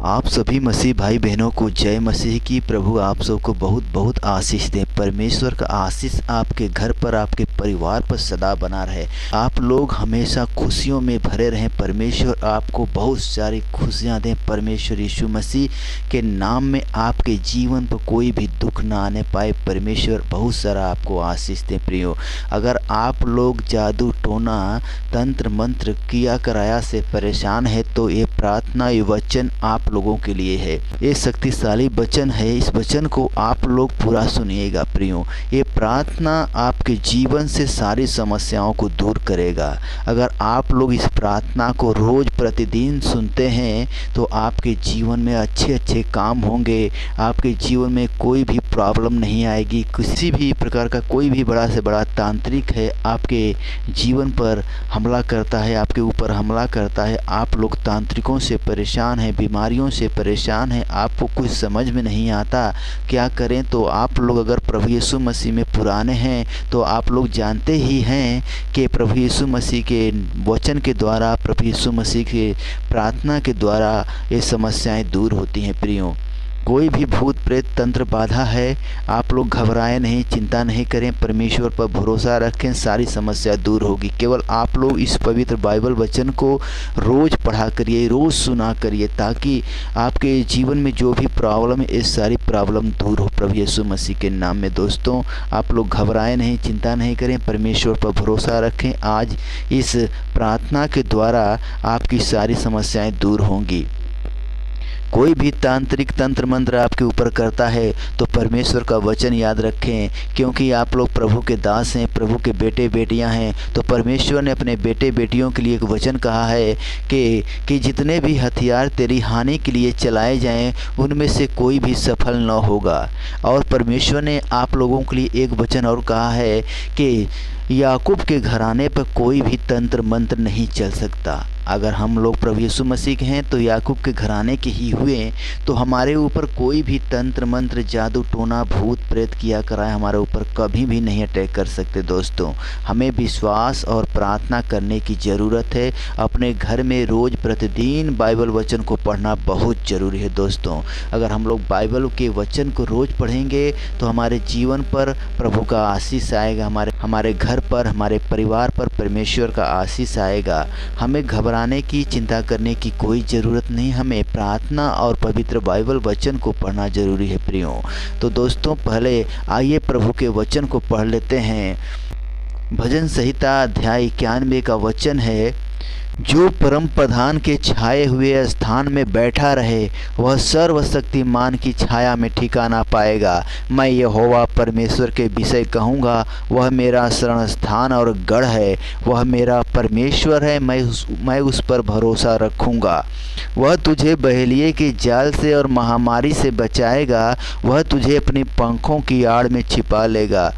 आप सभी मसीह भाई बहनों को जय मसीह की। प्रभु आप सबको बहुत बहुत आशीष दे। परमेश्वर का आशीष आपके घर पर, आपके परिवार पर सदा बना रहे। आप लोग हमेशा खुशियों में भरे रहें। परमेश्वर आपको बहुत सारी खुशियां दें। परमेश्वर यीशु मसीह के नाम में आपके जीवन पर कोई भी दुख ना आने पाए। परमेश्वर बहुत सारा आपको आशीष दे। प्रियो, अगर आप लोग जादू टोना तंत्र मंत्र किया कराया से परेशान है तो ये प्रार्थना ये वचन आप लोगों के लिए है। ये शक्तिशाली वचन है। इस वचन को आप लोग पूरा सुनिएगा प्रियो। ये प्रार्थना आपके जीवन से सारी समस्याओं को दूर करेगा। अगर आप लोग इस प्रार्थना को रोज प्रतिदिन सुनते हैं तो आपके जीवन में अच्छे अच्छे काम होंगे। आपके जीवन में कोई भी प्रॉब्लम नहीं आएगी। किसी भी प्रकार का कोई भी बड़ा से बड़ा तांत्रिक है आपके जीवन पर हमला करता है, आपके ऊपर हमला करता है। आप लोग तांत्रिकों से परेशान हैं, बीमारियों से परेशान हैं, आपको कुछ समझ में नहीं आता क्या करें। तो आप लोग अगर प्रभु यीशु मसीह में पुराने हैं तो आप लोग जानते ही हैं कि प्रभु यीशु मसीह के वचन के द्वारा, प्रभु यीशु मसीह के प्रार्थना के द्वारा ये समस्याएं दूर होती हैं। प्रियो, कोई भी भूत प्रेत तंत्र बाधा है, आप लोग घबराएं नहीं, चिंता नहीं करें, परमेश्वर पर भरोसा रखें, सारी समस्या दूर होगी। केवल आप लोग इस पवित्र बाइबल वचन को रोज़ पढ़ा करिए, रोज़ सुना करिए, ताकि आपके जीवन में जो भी प्रॉब्लम है ये सारी प्रॉब्लम दूर हो प्रभु यीशु मसीह के नाम में। दोस्तों, आप लोग घबराएं नहीं, चिंता नहीं करें, परमेश्वर पर भरोसा रखें। आज इस प्रार्थना के द्वारा आपकी सारी समस्याएं दूर होंगी। कोई भी तांत्रिक तंत्र मंत्र आपके ऊपर करता है तो परमेश्वर का वचन याद रखें, क्योंकि आप लोग प्रभु के दास हैं, प्रभु के बेटे बेटियां हैं। तो परमेश्वर ने अपने बेटे बेटियों के लिए एक वचन कहा है कि जितने भी हथियार तेरी हानि के लिए चलाए जाएं उनमें से कोई भी सफल न होगा। और परमेश्वर ने आप लोगों के लिए एक वचन और कहा है कि याकूब के घराने पर कोई भी तंत्र मंत्र नहीं चल सकता। अगर हम लोग प्रभु यीशु मसीह के हैं तो याकूब के घराने के ही हुए, तो हमारे ऊपर कोई भी तंत्र मंत्र जादू टोना भूत प्रेत किया कराए हमारे ऊपर कभी भी नहीं अटैक कर सकते। दोस्तों, हमें विश्वास और प्रार्थना करने की ज़रूरत है। अपने घर में रोज़ प्रतिदिन बाइबल वचन को पढ़ना बहुत ज़रूरी है। दोस्तों, अगर हम लोग बाइबल के वचन को रोज़ पढ़ेंगे तो हमारे जीवन पर प्रभु का आशीष आएगा, हमारे घर पर, हमारे परिवार पर परमेश्वर का आशीष आएगा। हमें घबराने की, चिंता करने की कोई ज़रूरत नहीं। हमें प्रार्थना और पवित्र बाइबल वचन को पढ़ना ज़रूरी है प्रियो। तो दोस्तों, पहले आइए प्रभु के वचन को पढ़ लेते हैं। भजन संहिता अध्याय 91 का वचन है, जो परम प्रधान के छाए हुए स्थान में बैठा रहे वह सर्वशक्तिमान की छाया में ठिकाना पाएगा। मैं यहोवा परमेश्वर के विषय कहूँगा, वह मेरा शरण स्थान और गढ़ है, वह मेरा परमेश्वर है, मैं उस पर भरोसा रखूँगा। वह तुझे बहेलिए के जाल से और महामारी से बचाएगा, वह तुझे अपने पंखों की आड़ में छिपा लेगा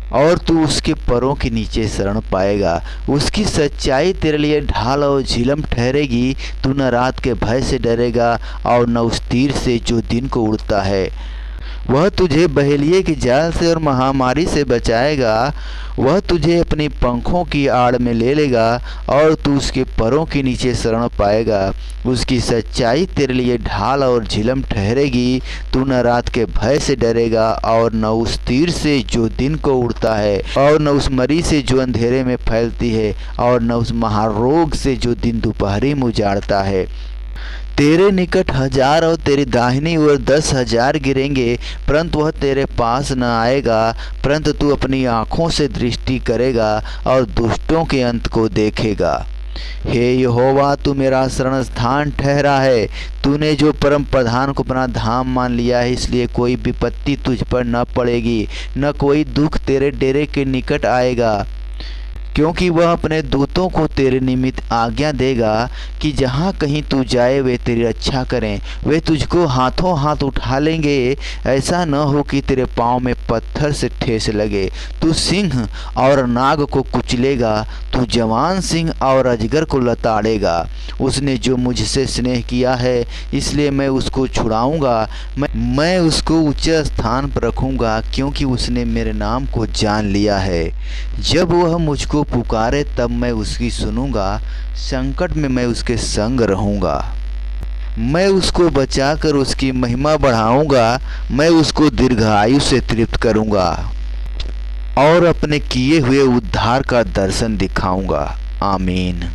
और तू उसके परों के नीचे शरण पाएगा। उसकी सच्चाई तेरे लिए ढाल और झिलम ठहरेगी। तू न रात के भय से डरेगा और न उस तीर से जो दिन को उड़ता है। वह तुझे बहेलिए के जाल से और महामारी से बचाएगा, वह तुझे अपने पंखों की आड़ में ले लेगा और तू उसके परों के नीचे शरण पाएगा। उसकी सच्चाई तेरे लिए ढाल और झिलम ठहरेगी। तू न रात के भय से डरेगा और न उस तीर से जो दिन को उड़ता है, और न उस मरी से जो अंधेरे में फैलती है, और न उस महारोग से जो दिन दोपहरी में उजाड़ता है। तेरे निकट 1000 और तेरी दाहिनी ओर 10,000 गिरेंगे, परंतु वह तेरे पास न आएगा। परंतु तू अपनी आँखों से दृष्टि करेगा और दुष्टों के अंत को देखेगा। हे यहोवा, तू मेरा शरण स्थान ठहरा है। तूने जो परम प्रधान को अपना धाम मान लिया है, इसलिए कोई विपत्ति तुझ पर न पड़ेगी, न कोई दुख तेरे डेरे के निकट आएगा। क्योंकि वह अपने दूतों को तेरे निमित्त आज्ञा देगा कि जहाँ कहीं तू जाए वे तेरी रक्षा करें। वे तुझको हाथों हाथ उठा लेंगे, ऐसा न हो कि तेरे पाँव में पत्थर से ठेस लगे। तू सिंह और नाग को कुचलेगा, तू जवान सिंह और अजगर को लताड़ेगा। उसने जो मुझसे स्नेह किया है, इसलिए मैं उसको छुड़ाऊंगा। मैं उसको ऊंचे स्थान पर रखूंगा, क्योंकि उसने मेरे नाम को जान लिया है। जब वह मुझको पुकारे तब मैं उसकी सुनूंगा, संकट में मैं उसके संग रहूंगा। मैं उसको बचाकर उसकी महिमा बढ़ाऊंगा। मैं उसको दीर्घायु से तृप्त करूंगा और अपने किए हुए उद्धार का दर्शन दिखाऊंगा। आमीन।